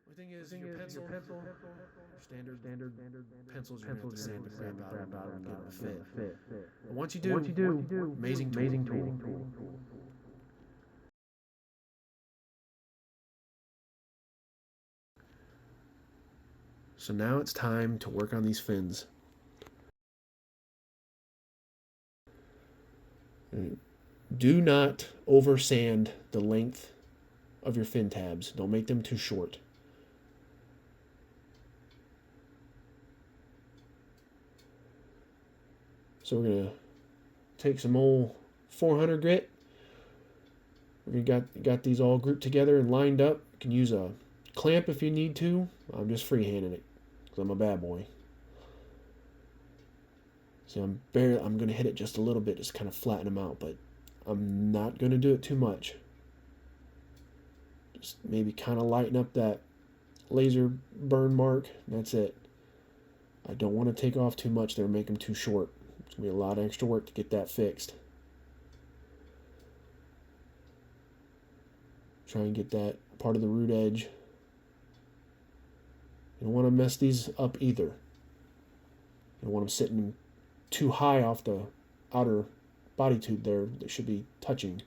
The thing is, your pencil, standard pencils, you're gonna have to sand the crap out of them to get them to fit. But once you do, amazing tool. So now it's time to work on these fins. Do not over sand the length of your fin tabs. Don't make them too short. So we're gonna take some old 400 grit. We got these all grouped together and lined up. You can use a clamp if you need to. I'm just freehanding it because I'm a bad boy. See, I'm gonna hit it just a little bit, just kind of flatten them out, but I'm not gonna do it too much. Just maybe kind of lighten up that laser burn mark. That's it. I don't want to take off too much there and make them too short. It's gonna be a lot of extra work to get that fixed. Try and get that part of the root edge. You don't want to mess these up either. You don't want them sitting too high off the outer body tube there. They should be touching.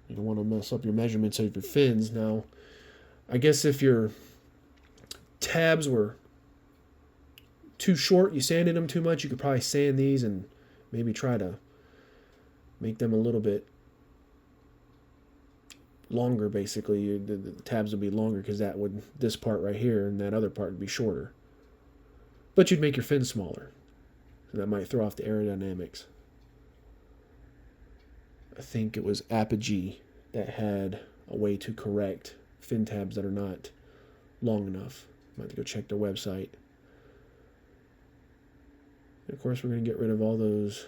You don't want to mess up your measurements of your fins. Now, I guess if your tabs were too short, you sanded them too much, you could probably sand these and maybe try to make them a little bit longer. Basically, the tabs would be longer because this part right here and that other part would be shorter. But you'd make your fin smaller, and that might throw off the aerodynamics. I think it was Apogee that had a way to correct fin tabs that are not long enough. I might have to go check their website. And of course, we're going to get rid of all those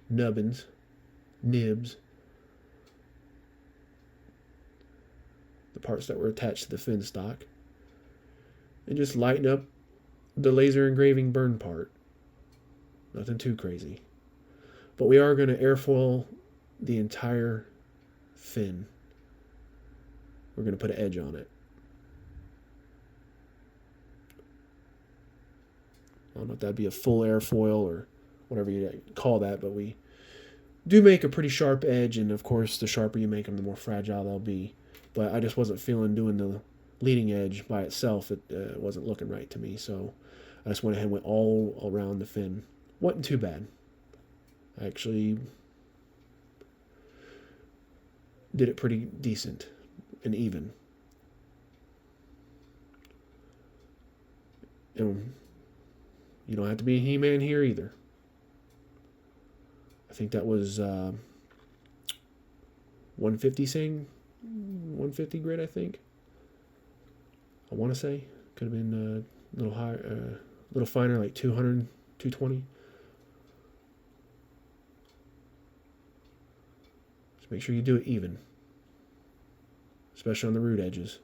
nibs, the parts that were attached to the fin stock, and just lighten up the laser engraving burn part. Nothing too crazy. But we are going to airfoil the entire fin. We're going to put an edge on it. I don't know if that'd be a full airfoil or whatever you call that, but we do make a pretty sharp edge, and of course, the sharper you make them, the more fragile they'll be. But I just wasn't feeling doing the leading edge by itself. It wasn't looking right to me, so I just went ahead and went all around the fin. Wasn't too bad. I actually did it pretty decent and even. And you don't have to be a He-Man here either. I think that was 150 saying 150 grit, I think. I want to say could have been a little higher, a little finer, like 200, 220. Just make sure you do it even, especially on the root edges.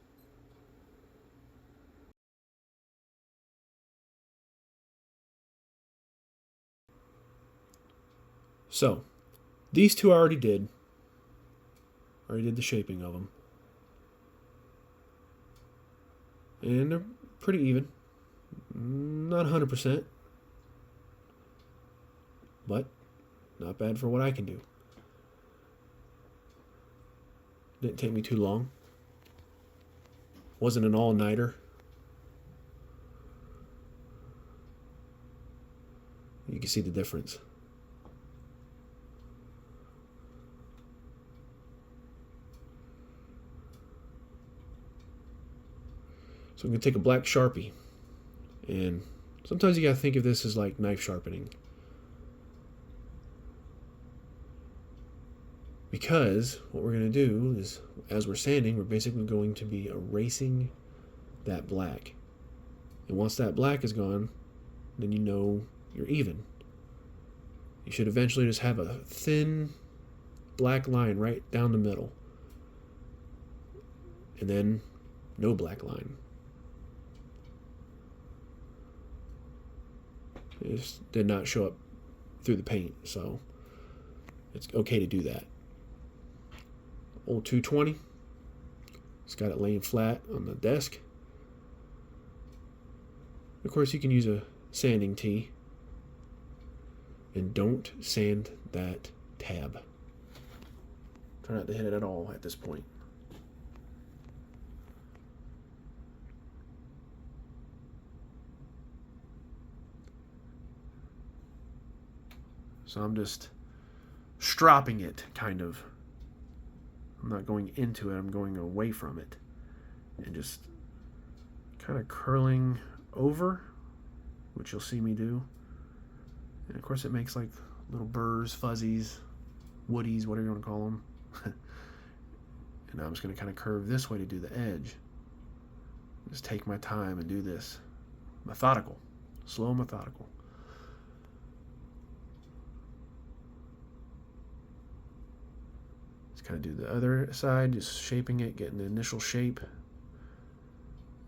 So, these two I already did. Already did the shaping of them. And they're pretty even. Not 100%. But, not bad for what I can do. Didn't take me too long. Wasn't an all-nighter. You can see the difference. So I'm going to take a black Sharpie, and sometimes you got to think of this as like knife sharpening. Because what we're going to do is, as we're sanding, we're basically going to be erasing that black. And once that black is gone, then you know you're even. You should eventually just have a thin black line right down the middle. And then no black line. It just did not show up through the paint. So it's okay to do that. Old 220. It's got it laying flat on the desk. Of course, you can use a sanding tee. And don't sand that tab. Try not to hit it at all at this point. So I'm just stropping it, kind of. I'm not going into it, I'm going away from it. And just kind of curling over, which you'll see me do. And of course it makes like little burrs, fuzzies, woodies, whatever you want to call them. And now I'm just going to kind of curve this way to do the edge. Just take my time and do this. Methodical. Slow, methodical. Just kind of do the other side, just shaping it, getting the initial shape. And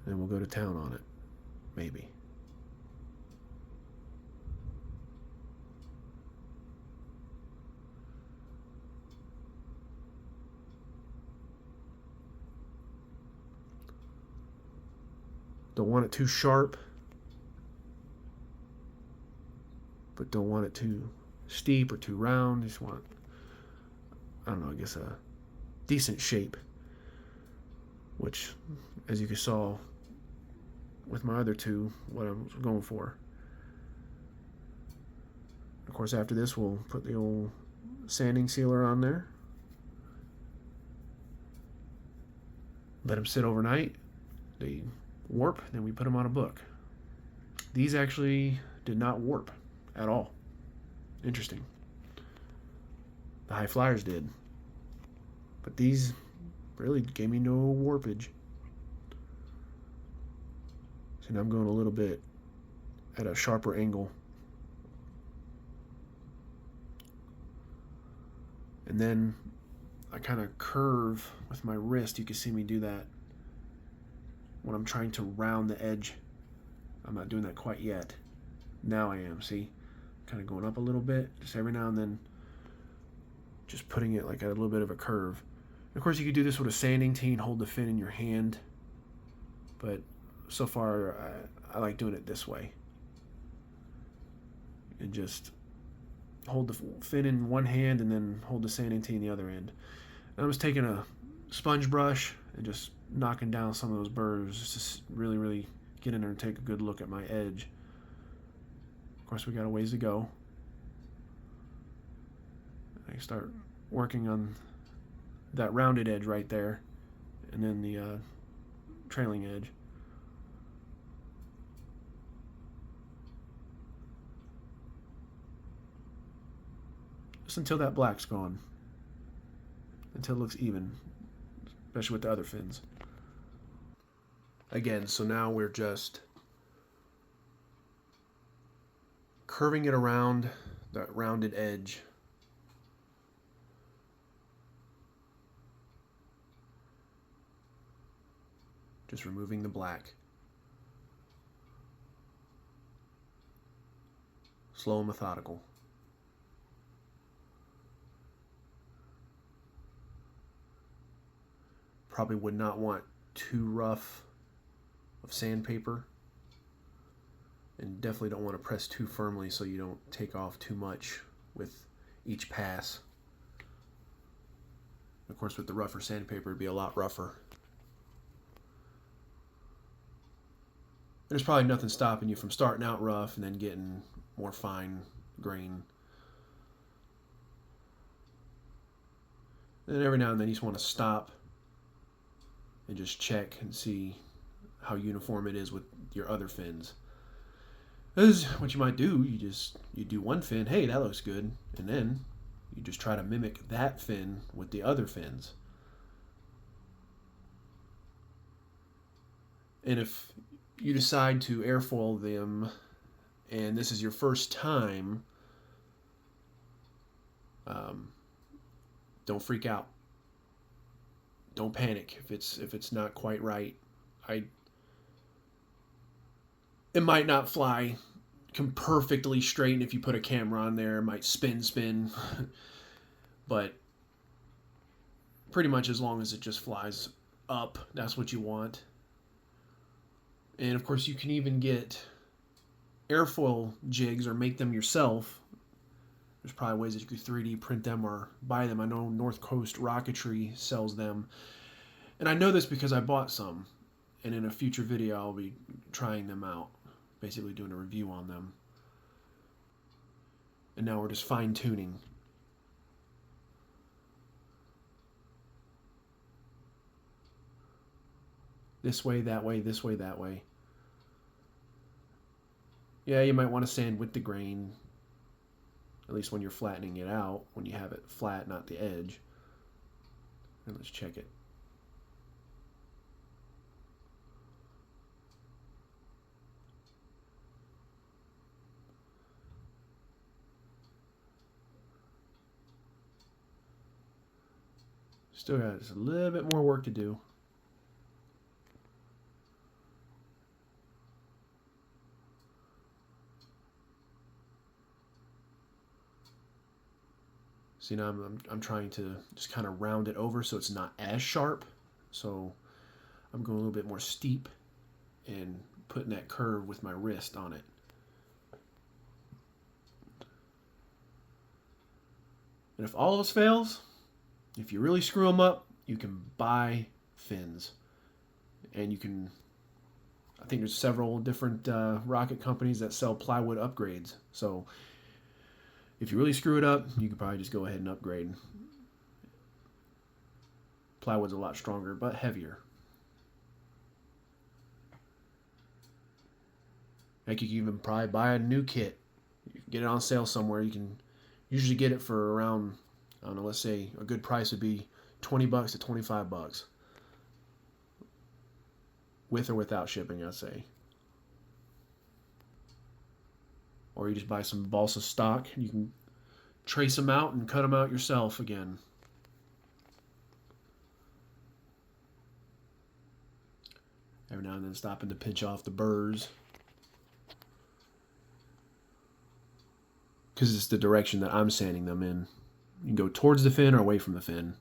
then we'll go to town on it. Maybe. Don't want it too sharp, but don't want it too steep or too round. You just want, I don't know, I guess a decent shape, which, as you saw with my other two, what I'm going for. Of course, after this, we'll put the old sanding sealer on there. Let them sit overnight. They warp, then we put them on a book. These actually did not warp at all. Interesting. The high flyers did, but these really gave me no warpage. So now I'm going a little bit at a sharper angle, and then I kind of curve with my wrist. You can see me do that when I'm trying to round the edge. I'm not doing that quite yet. Now I am, see? Kind of going up a little bit, just every now and then, just putting it like at a little bit of a curve. And of course, you could do this with a sanding tee and hold the fin in your hand, but so far, I like doing it this way. And just hold the fin in one hand and then hold the sanding tee in the other end. And I was taking a sponge brush and just knocking down some of those burrs, just really, really get in there and take a good look at my edge. Of course, we got a ways to go. I start working on that rounded edge right there, and then the trailing edge. Just until that black's gone, until it looks even, especially with the other fins. Again, so now we're just curving it around that rounded edge. Just removing the black. Slow and methodical. Probably would not want too rough of sandpaper, and definitely don't want to press too firmly so you don't take off too much with each pass. Of course, with the rougher sandpaper, it'd be a lot rougher. There's probably nothing stopping you from starting out rough and then getting more fine grain. And every now and then you just want to stop and just check and see how uniform it is with your other fins. This is what you might do. You do one fin, hey, that looks good, and then you just try to mimic that fin with the other fins. And if you decide to airfoil them and this is your first time, don't freak out. Don't panic if it's not quite right. It might not fly come perfectly straight, and if you put a camera on there, it might spin. But pretty much as long as it just flies up, that's what you want. And of course, you can even get airfoil jigs or make them yourself. There's probably ways that you could 3D print them or buy them. I know North Coast Rocketry sells them. And I know this because I bought some. And in a future video, I'll be trying them out. Basically doing a review on them. And now we're just fine tuning. This way, that way, this way, that way. Yeah, you might want to sand with the grain. At least when you're flattening it out. When you have it flat, not the edge. And let's check it. Still got just a little bit more work to do. See, now I'm trying to just kind of round it over so it's not as sharp. So I'm going a little bit more steep and putting that curve with my wrist on it. And if all else fails, if you really screw them up, you can buy fins. And you can, I think there's several different rocket companies that sell plywood upgrades. So if you really screw it up, you could probably just go ahead and upgrade. Plywood's a lot stronger, but heavier. Heck, you can even probably buy a new kit. You can get it on sale somewhere. You can usually get it for around, I don't know, let's say a good price would be $20 to $25. With or without shipping, I'd say. Or you just buy some balsa stock. You can trace them out and cut them out yourself again. Every now and then stopping to pinch off the burrs. Because it's the direction that I'm sanding them in. You can go towards the fin or away from the fin.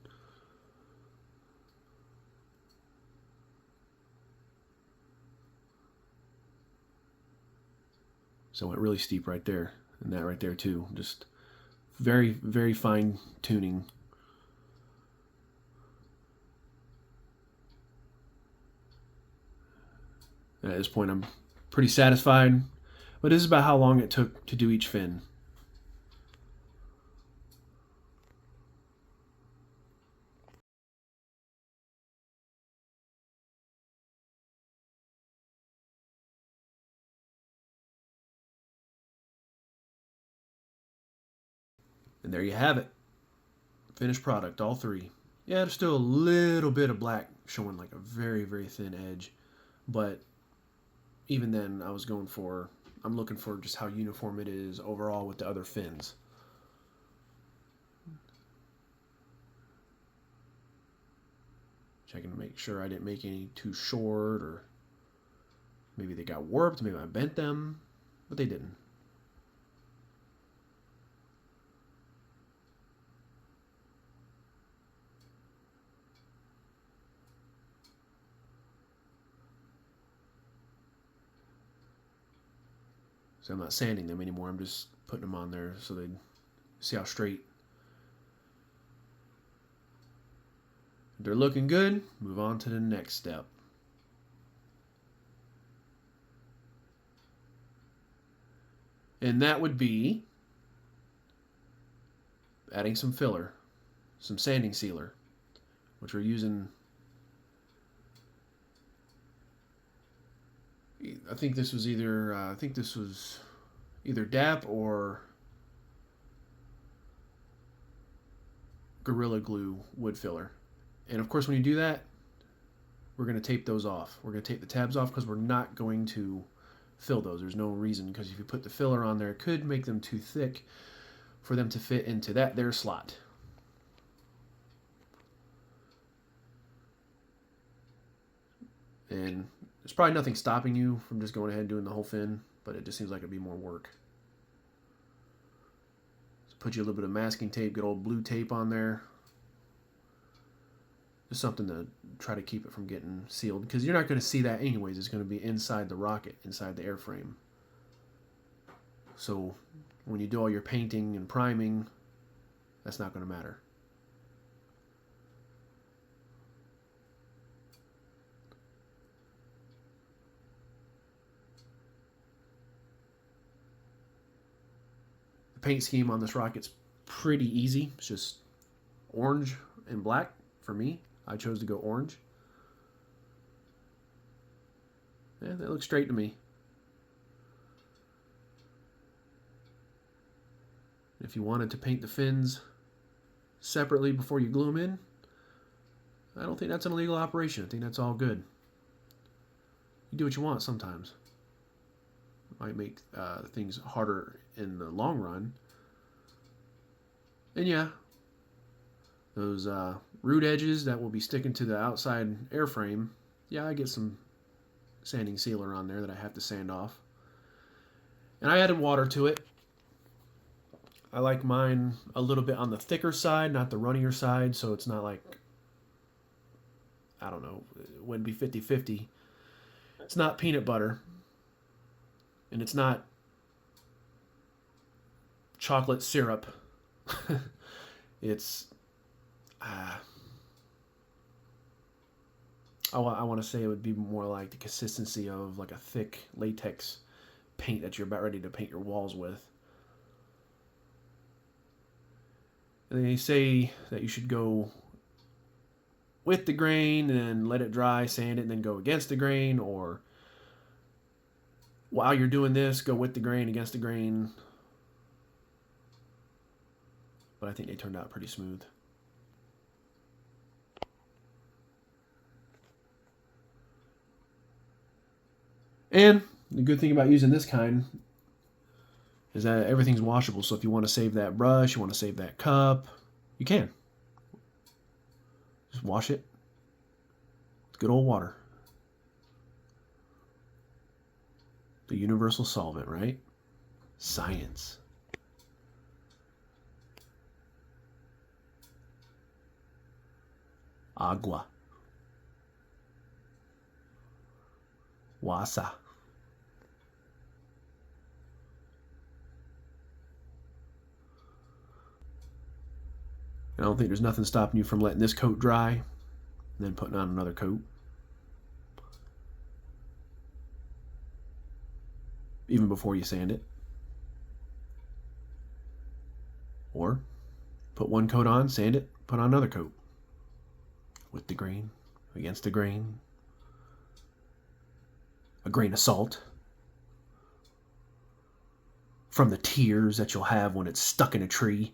So it went really steep right there. And that right there too. Just very, very fine tuning. And at this point I'm pretty satisfied. But this is about how long it took to do each fin. And there you have it. Finished product, all three. Yeah, there's still a little bit of black showing, like a very, very thin edge. But even then, I'm looking for just how uniform it is overall with the other fins. Checking to make sure I didn't make any too short, or maybe they got warped, maybe I bent them, but they didn't. So I'm not sanding them anymore. I'm just putting them on there so they see how straight. If they're looking good, move on to the next step. And that would be adding some filler, some sanding sealer, which we're using. I think this was either DAP or Gorilla Glue wood filler. And of course, when you do that, we're going to tape those off. We're going to tape the tabs off because we're not going to fill those. There's no reason, because if you put the filler on there, it could make them too thick for them to fit into their slot. And there's probably nothing stopping you from just going ahead and doing the whole fin. but it just seems like it'd be more work. So put you a little bit of masking tape, good old blue tape on there. Just something to try to keep it from getting sealed, because you're not going to see that anyways. It's going to be inside the rocket, inside the airframe. So when you do all your painting and priming, that's not going to matter. The paint scheme on this rocket's pretty easy. It's just orange and black for me. I chose to go orange. Yeah, that looks straight to me. If you wanted to paint the fins separately before you glue them in, I don't think that's an illegal operation. I think that's all good. You do what you want sometimes. It might make things harder in the long run. And yeah, those root edges that will be sticking to the outside airframe, yeah, I get some sanding sealer on there that I have to sand off. And I added water to it. I like mine a little bit on the thicker side, not the runnier side, so it's not like, I don't know, it wouldn't be 50-50. It's not peanut butter, and it's not chocolate syrup. It's, I want to say it would be more like the consistency of like a thick latex paint that you're about ready to paint your walls with. And they say that you should go with the grain and let it dry, sand it, and then go against the grain, or while you're doing this, go with the grain, against the grain. But I think they turned out pretty smooth. And the good thing about using this kind is that everything's washable. So if you want to save that brush, you want to save that cup, you can. Just wash it with good old water. The universal solvent, right? Science. Agua. Wasa. I don't think there's nothing stopping you from letting this coat dry and then putting on another coat. Even before you sand it. Or put one coat on, sand it, put on another coat. With the grain, against the grain. A grain of salt. From the tears that you'll have when it's stuck in a tree.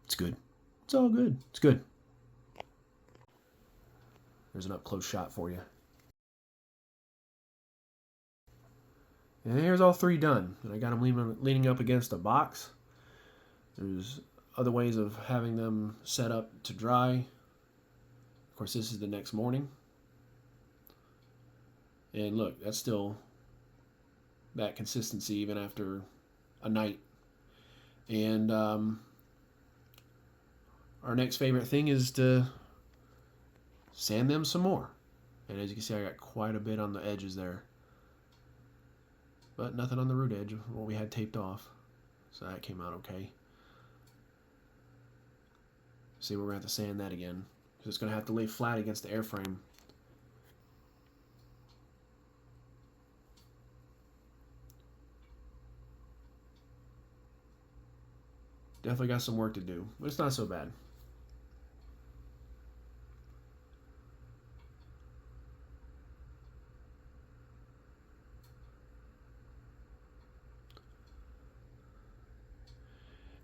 It's good. It's all good. It's good. There's an up-close shot for you. And here's all three done. And I got them leaning up against a box. There's other ways of having them set up to dry. Of course, this is the next morning. And look, that's still that consistency even after a night. And our next favorite thing is to sand them some more. And as you can see, I got quite a bit on the edges there. But nothing on the root edge, what we had taped off. So that came out okay. See, we're going to have to sand that again. So it's going to have to lay flat against the airframe. Definitely got some work to do, but it's not so bad.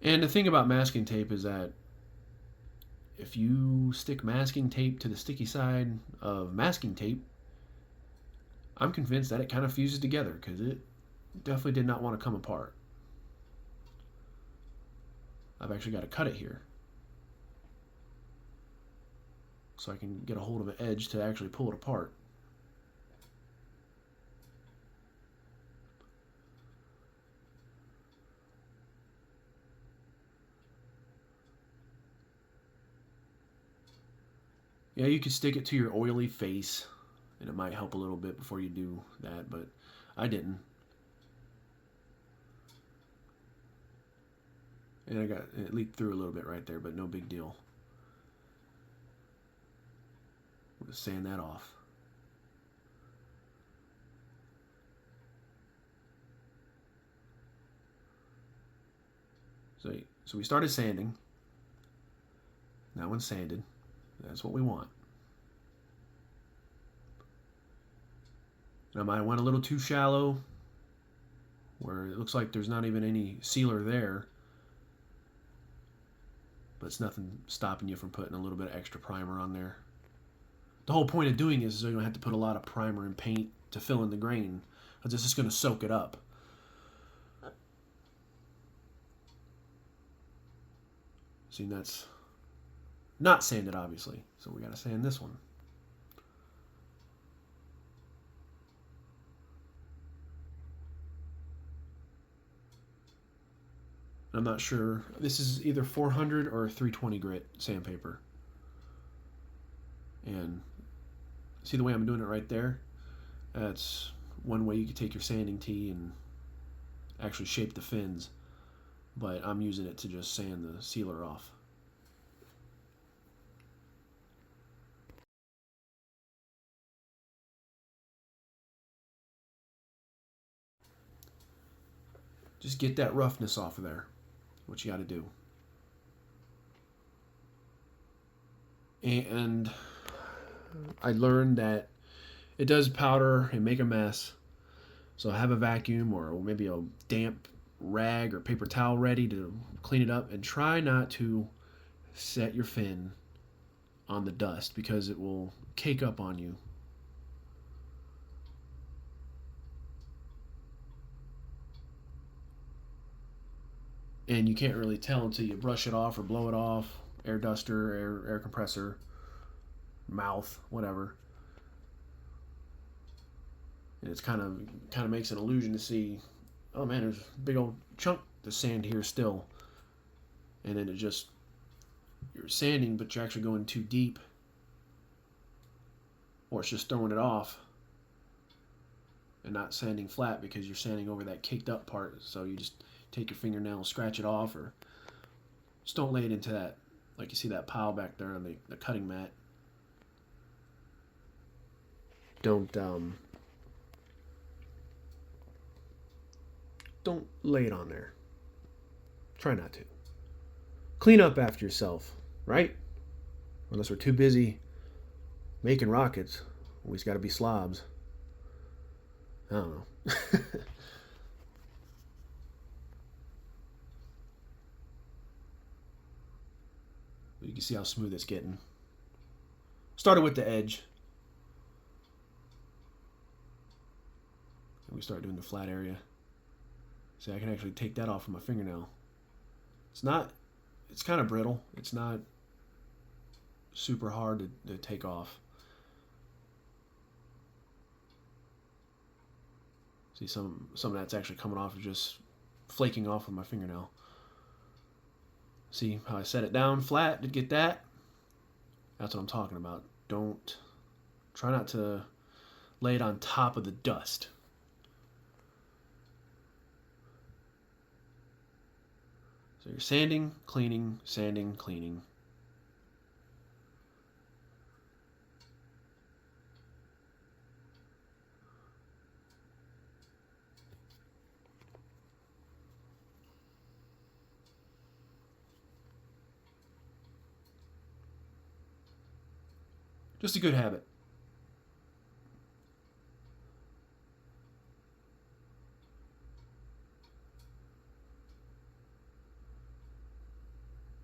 And the thing about masking tape is that if you stick masking tape to the sticky side of masking tape, I'm convinced that it kind of fuses together, because it definitely did not want to come apart. I've actually got to cut it here so I can get a hold of an edge to actually pull it apart. Yeah, you could stick it to your oily face, and it might help a little bit before you do that, but I didn't. And it leaked through a little bit right there, but no big deal. We'll just sand that off. So we started sanding. That one's sanded. That's what we want. Now I went a little too shallow, where it looks like there's not even any sealer there. But it's nothing stopping you from putting a little bit of extra primer on there. The whole point of doing is so you don't have to put a lot of primer and paint to fill in the grain, because it's just going to soak it up. See, that's not sanded, obviously, so we got to sand this one. I'm not sure. This is either 400 or 320 grit sandpaper. And see the way I'm doing it right there? That's one way you could take your sanding tee and actually shape the fins. But I'm using it to just sand the sealer off. Just get that roughness off of there. What you got to do. And I learned that it does powder and make a mess. So have a vacuum or maybe a damp rag or paper towel ready to clean it up, and try not to set your fin on the dust because it will cake up on you. And you can't really tell until you brush it off or blow it off. Air duster, air compressor, mouth, whatever. And it's kind of makes an illusion to see, oh man, there's a big old chunk of sand here still. And then you're sanding, but you're actually going too deep. Or it's just throwing it off and not sanding flat because you're sanding over that caked up part. So you just take your fingernail, scratch it off, or just don't lay it into that, like you see that pile back there on the cutting mat. Don't lay it on there. Try not to. Clean up after yourself, right? Unless we're too busy making rockets, we just got to be slobs. I don't know. You can see how smooth it's getting. Started with the edge. And we start doing the flat area. See, I can actually take that off with my fingernail. It's kind of brittle. It's not super hard to take off. See, some of that's actually coming off, just flaking off with my fingernail. See how I set it down flat to get that? That's what I'm talking about. Try not to lay it on top of the dust. So you're sanding, cleaning, sanding, cleaning. Just a good habit.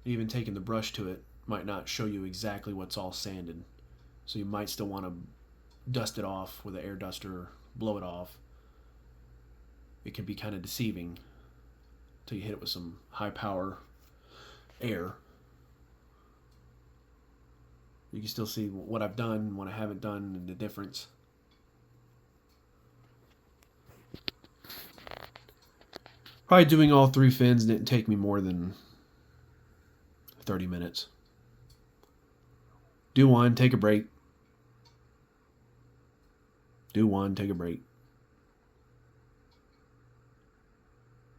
Even taking the brush to it might not show you exactly what's all sanded. So you might still want to dust it off with an air duster, blow it off. It can be kind of deceiving until you hit it with some high power air. You can still see what I've done, what I haven't done, and the difference. Probably doing all 3 fins didn't take me more than 30 minutes. Do one, take a break. Do one, take a break.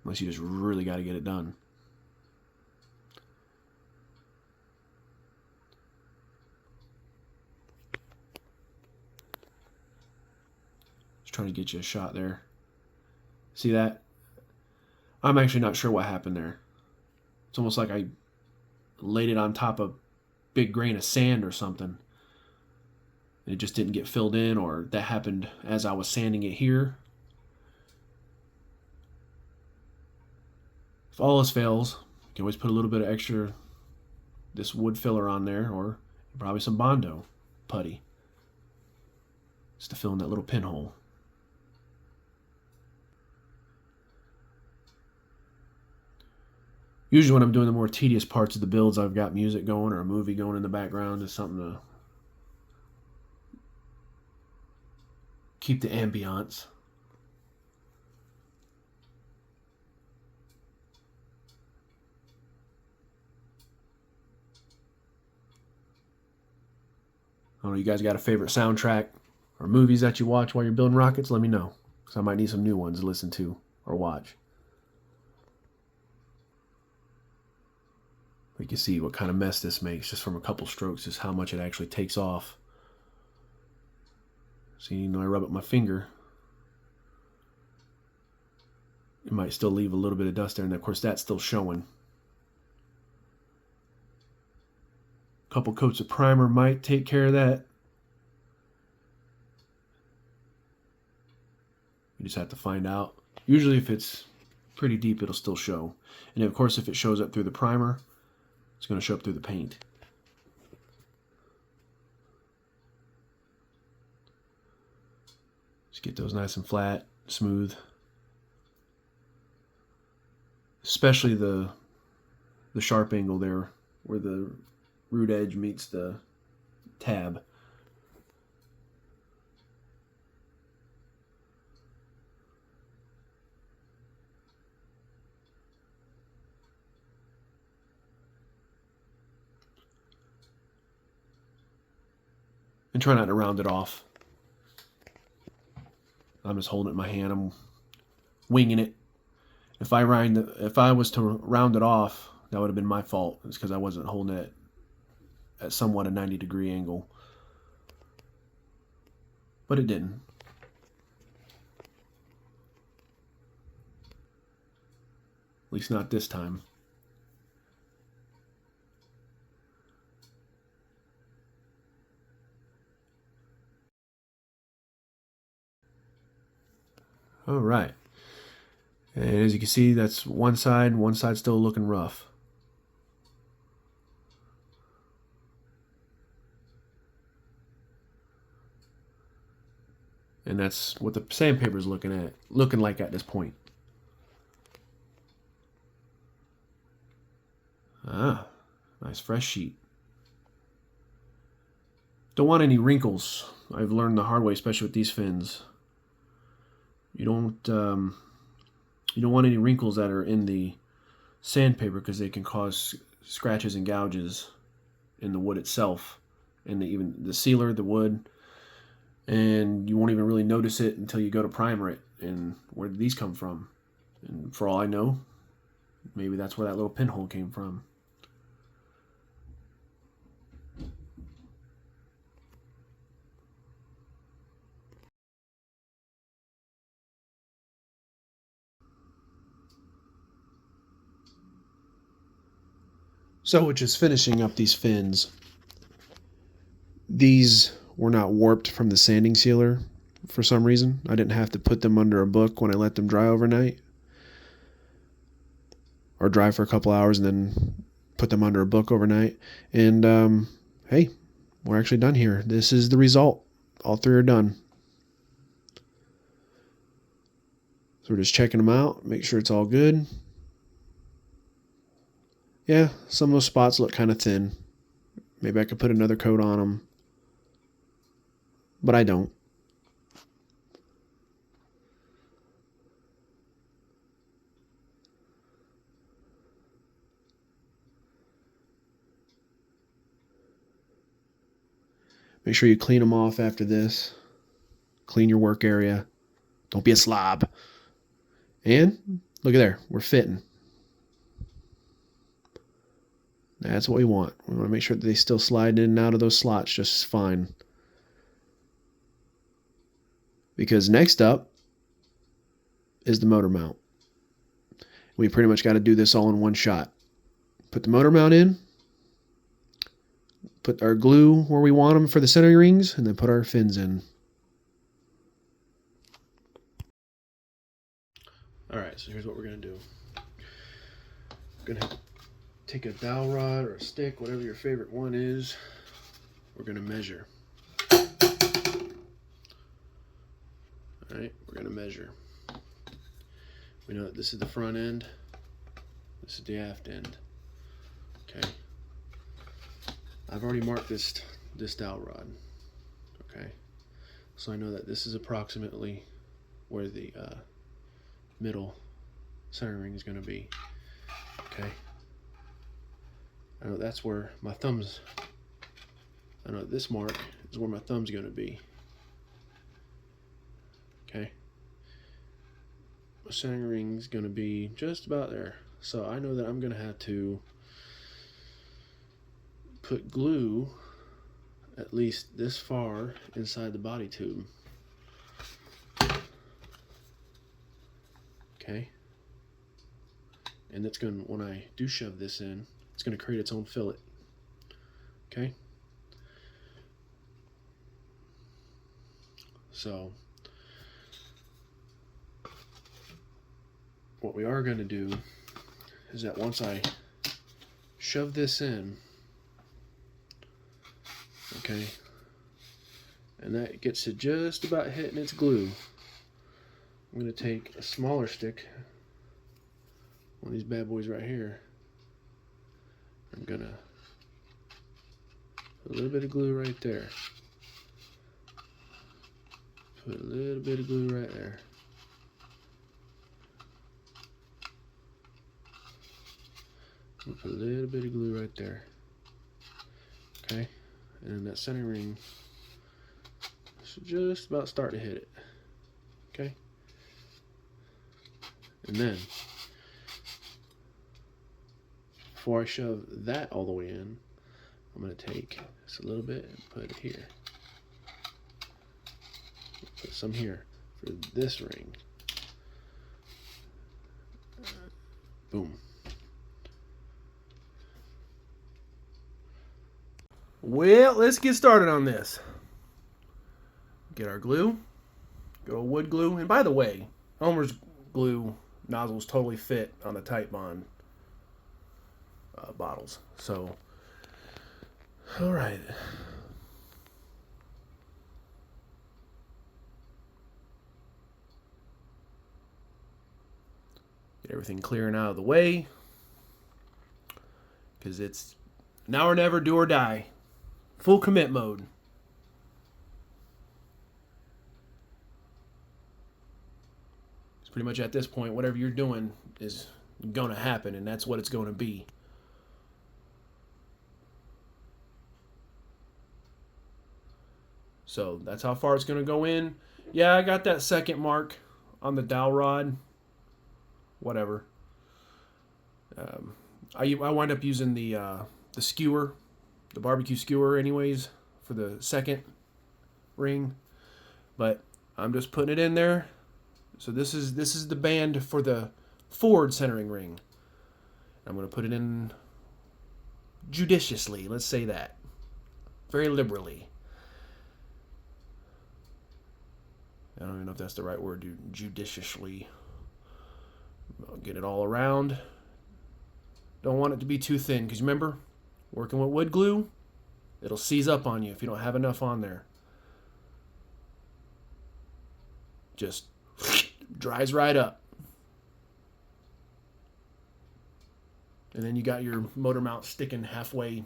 Unless you just really got to get it done. Just trying to get you a shot there. See that? I'm actually not sure what happened there. It's almost like I laid it on top of a big grain of sand or something. It just didn't get filled in, or that happened as I was sanding it here. If all else fails, you can always put a little bit of extra this wood filler on there, or probably some Bondo putty just to fill in that little pinhole. Usually when I'm doing the more tedious parts of the builds, I've got music going or a movie going in the background, just something to keep the ambiance. I don't know, you guys got a favorite soundtrack or movies that you watch while you're building rockets? Let me know, because I might need some new ones to listen to or watch. You can see what kind of mess this makes just from a couple strokes, just how much it actually takes off. See, you know, I rub up my finger. It might still leave a little bit of dust there, and of course that's still showing. A couple coats of primer might take care of that. You just have to find out. Usually if it's pretty deep, it'll still show. And of course if it shows up through the primer, it's going to show up through the paint. Just get those nice and flat, smooth. Especially the sharp angle there where the root edge meets the tab. And try not to round it off. I'm just holding it in my hand. I'm winging it. If I was to round it off, that would have been my fault. It's because I wasn't holding it at somewhat a 90-degree angle. But it didn't. At least not this time. All right. And as you can see, that's one side still looking rough. And that's what the sandpaper is looking like at this point. Ah, nice fresh sheet. Don't want any wrinkles. I've learned the hard way, especially with these fins. You don't want any wrinkles that are in the sandpaper because they can cause scratches and gouges in the wood itself, and even the sealer, the wood, and you won't even really notice it until you go to primer it. And where did these come from? And for all I know, maybe that's where that little pinhole came from. So, just finishing up these fins. These were not warped from the sanding sealer for some reason. I didn't have to put them under a book when I let them dry overnight. Or dry for a couple hours and then put them under a book overnight. And, hey, we're actually done here. This is the result. All three are done. So we're just checking them out, make sure it's all good. Yeah, some of those spots look kind of thin. Maybe I could put another coat on them. But I don't. Make sure you clean them off after this. Clean your work area. Don't be a slob. And look at there. We're fitting. That's what we want. We want to make sure that they still slide in and out of those slots just fine. Because next up is the motor mount. We pretty much got to do this all in one shot. Put the motor mount in. Put our glue where we want them for the centering rings. And then put our fins in. Alright, so here's what we're going to do. We're going to take a dowel rod or a stick, whatever your favorite one is. We're going to measure. Alright, we're going to measure. We know that this is the front end. This is the aft end. Okay. I've already marked this dowel rod. Okay. So I know that this is approximately where the middle centering ring is going to be. Okay. I know that's where my thumbs, I know this mark is where my thumb's going to be. Okay. My centering ring is going to be just about there. So I know that I'm going to have to put glue at least this far inside the body tube. Okay. And that's going to, when I do shove this in, it's going to create its own fillet. Okay. So what we are going to do is that once I shove this in, okay, and that gets to just about hitting its glue, I'm going to take a smaller stick, one of these bad boys right here. I'm going to put a little bit of glue right there. Put a little bit of glue right there. Put a little bit of glue right there. Okay, and that center ring should just about start to hit it. Okay, and then before I shove that all the way in, I'm going to take just a little bit and put it here. Put some here for this ring. Boom. Well, let's get started on this. Get our glue. Go wood glue. And by the way, Elmer's glue nozzles totally fit on the Tight Bond bottles. So, all right. Get everything clearing out of the way, because it's now or never, do or die. Full commit mode. It's pretty much at this point, whatever you're doing is going to happen, and that's what it's going to be. So that's how far it's going to go in. Yeah, I got that second mark on the dowel rod. Whatever. I wind up using the skewer, the barbecue skewer anyways, for the second ring. But I'm just putting it in there. So this is the band for the forward centering ring. I'm going to put it in judiciously, let's say that. Very liberally. I don't even know if that's the right word, judiciously. I'll get it all around. Don't want it to be too thin, because remember, working with wood glue, it'll seize up on you if you don't have enough on there. Just dries right up. And then you got your motor mount sticking halfway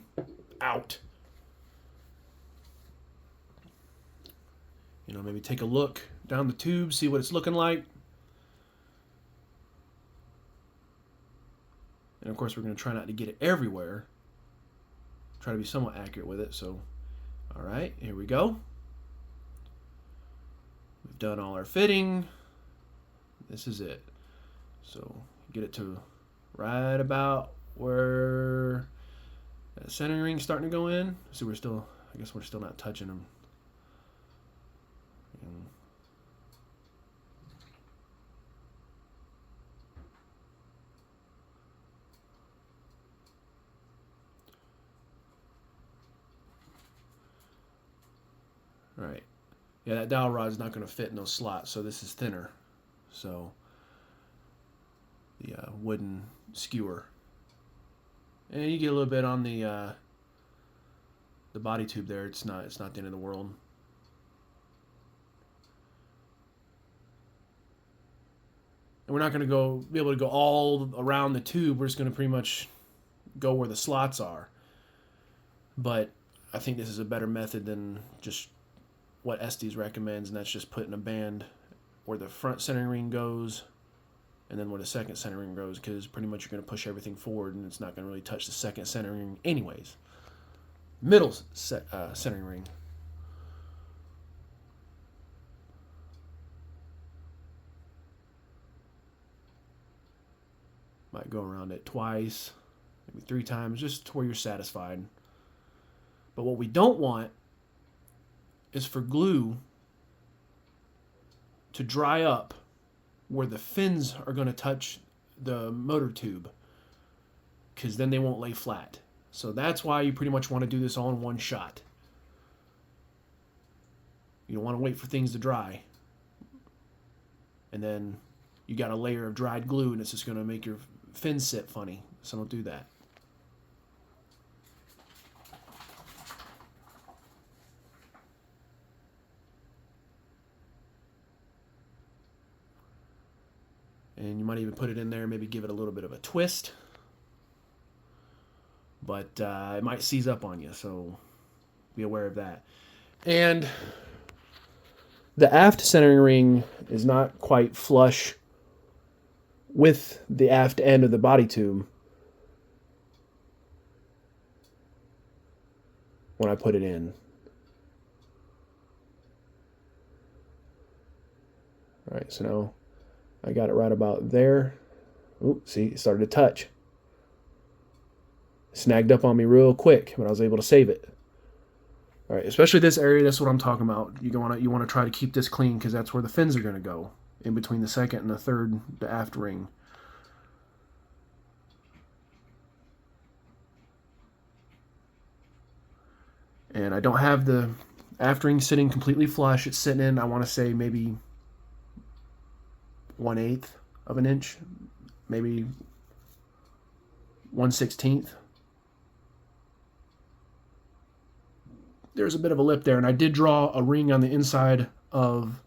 out. You know, maybe take a look down the tube, see what it's looking like. And of course, we're going to try not to get it everywhere. Try to be somewhat accurate with it. So All right, here we go. We've done all our fitting. This is it. So get it to right about where that centering ring's starting to go in. So we're still, I guess we're still not touching them. All right. Yeah, that dowel rod is not going to fit in those slots, so this is thinner. So the wooden skewer, and you get a little bit on the body tube there. It's not the end of the world. And we're not going to be able to go all around the tube. We're just going to pretty much go where the slots are. But I think this is a better method than just what Estes recommends, and that's just putting a band where the front centering ring goes and then where the second centering ring goes, because pretty much you're going to push everything forward and it's not going to really touch the second centering ring anyways. Middle centering ring. Might go around it twice, maybe 3 times, just to where you're satisfied. But what we don't want is for glue to dry up where the fins are going to touch the motor tube, because then they won't lay flat. So that's why you pretty much want to do this all in one shot. You don't want to wait for things to dry, and then you got a layer of dried glue and it's just going to make your fins sit funny. So don't do that. And you might even put it in there, maybe give it a little bit of a twist. But it might seize up on you, so be aware of that. And the aft centering ring is not quite flush with the aft end of the body tube when I put it in. All right, so now I got it right about there. Ooh, see, it started to touch. Snagged up on me real quick, but I was able to save it. All right, especially this area, that's what I'm talking about. You want to try to keep this clean, because that's where the fins are going to go, in between the second and the third, the aft ring. And I don't have the aft ring sitting completely flush. It's sitting in, I want to say, maybe 1/8 of an inch, maybe 1/16. There's a bit of a lip there, and I did draw a ring on the inside of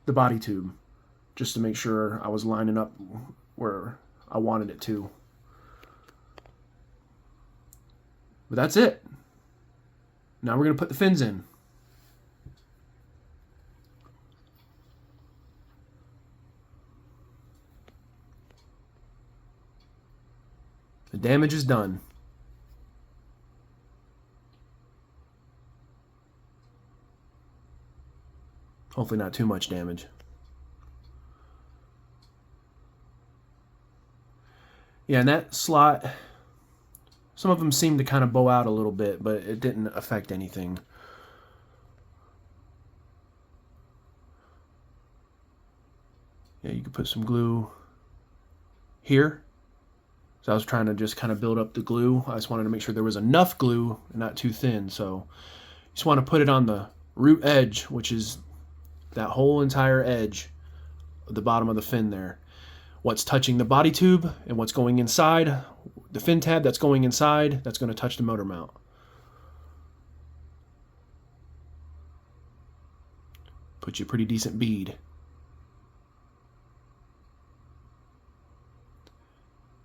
the body tube just to make sure I was lining up where I wanted it to. But that's it. Now we're going to put the fins in. The damage is done. Hopefully not too much damage. Yeah, and that slot, some of them seem to kind of bow out a little bit, but it didn't affect anything. Yeah, you could put some glue here. So I was trying to just kind of build up the glue. I just wanted to make sure there was enough glue and not too thin. So you just want to put it on the root edge, which is that whole entire edge of the bottom of the fin there. What's touching the body tube and what's going inside, the fin tab that's going inside, that's going to touch the motor mount. Put you a pretty decent bead.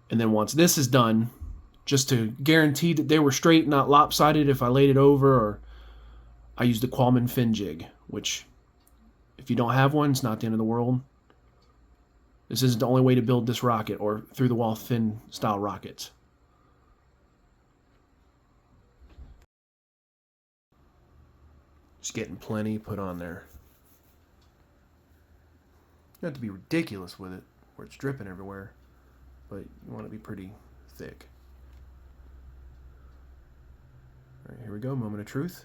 And then once this is done, just to guarantee that they were straight, not lopsided if I laid it over, or I used the Qualman fin jig, which if you don't have one, it's not the end of the world. This isn't the only way to build this rocket or through the wall fin style rockets. Just getting plenty put on there. You don't have to be ridiculous with it, where it's dripping everywhere, but you want to be pretty thick. All right, here we go, moment of truth.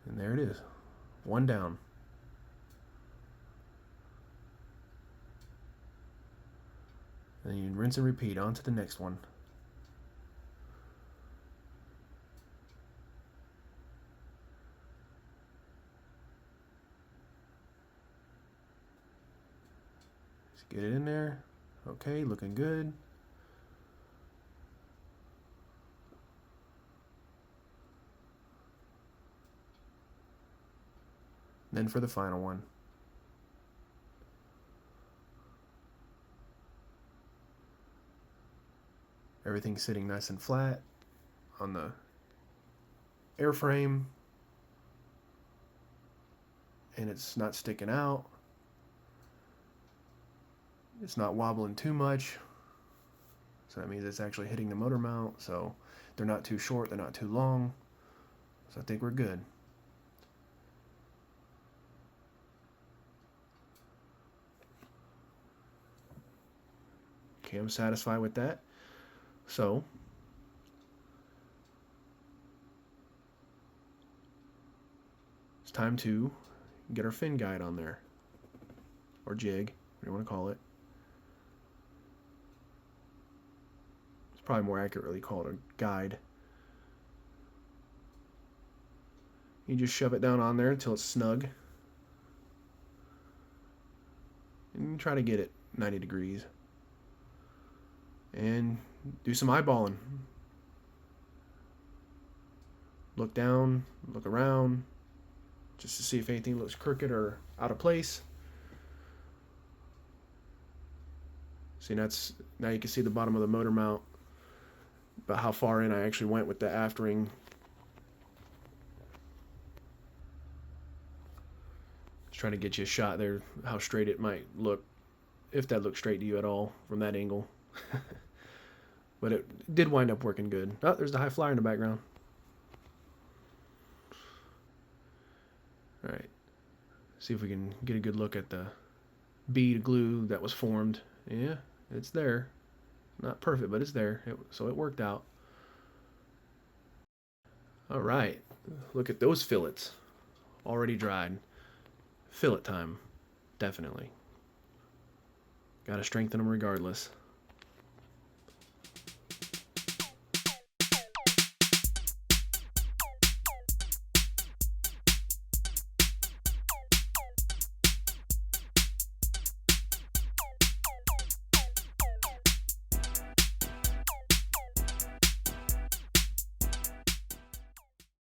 And there it is, one down. And then you rinse and repeat on to the next one. Just get it in there. Okay, looking good. Then for the final one. Everything's sitting nice and flat on the airframe, and it's not sticking out. It's not wobbling too much, so that means it's actually hitting the motor mount. So they're not too short, they're not too long, so I think we're good. Okay, I'm satisfied with that. So it's time to get our fin guide on there, or jig, whatever you want to call it. It's probably more accurately called a guide. You just shove it down on there until it's snug, and try to get it 90 degrees. And do some eyeballing. Look down, look around, just to see if anything looks crooked or out of place. See, now you can see the bottom of the motor mount, but how far in I actually went with the aft ring. Just trying to get you a shot there, how straight it might look, if that looks straight to you at all from that angle. But it did wind up working good. Oh, there's the high flyer in the background. All right. See if we can get a good look at the bead glue that was formed. Yeah, it's there. Not perfect, but it's there. So it worked out. All right. Look at those fillets. Already dried. Fillet time. Definitely. Got to strengthen them regardless.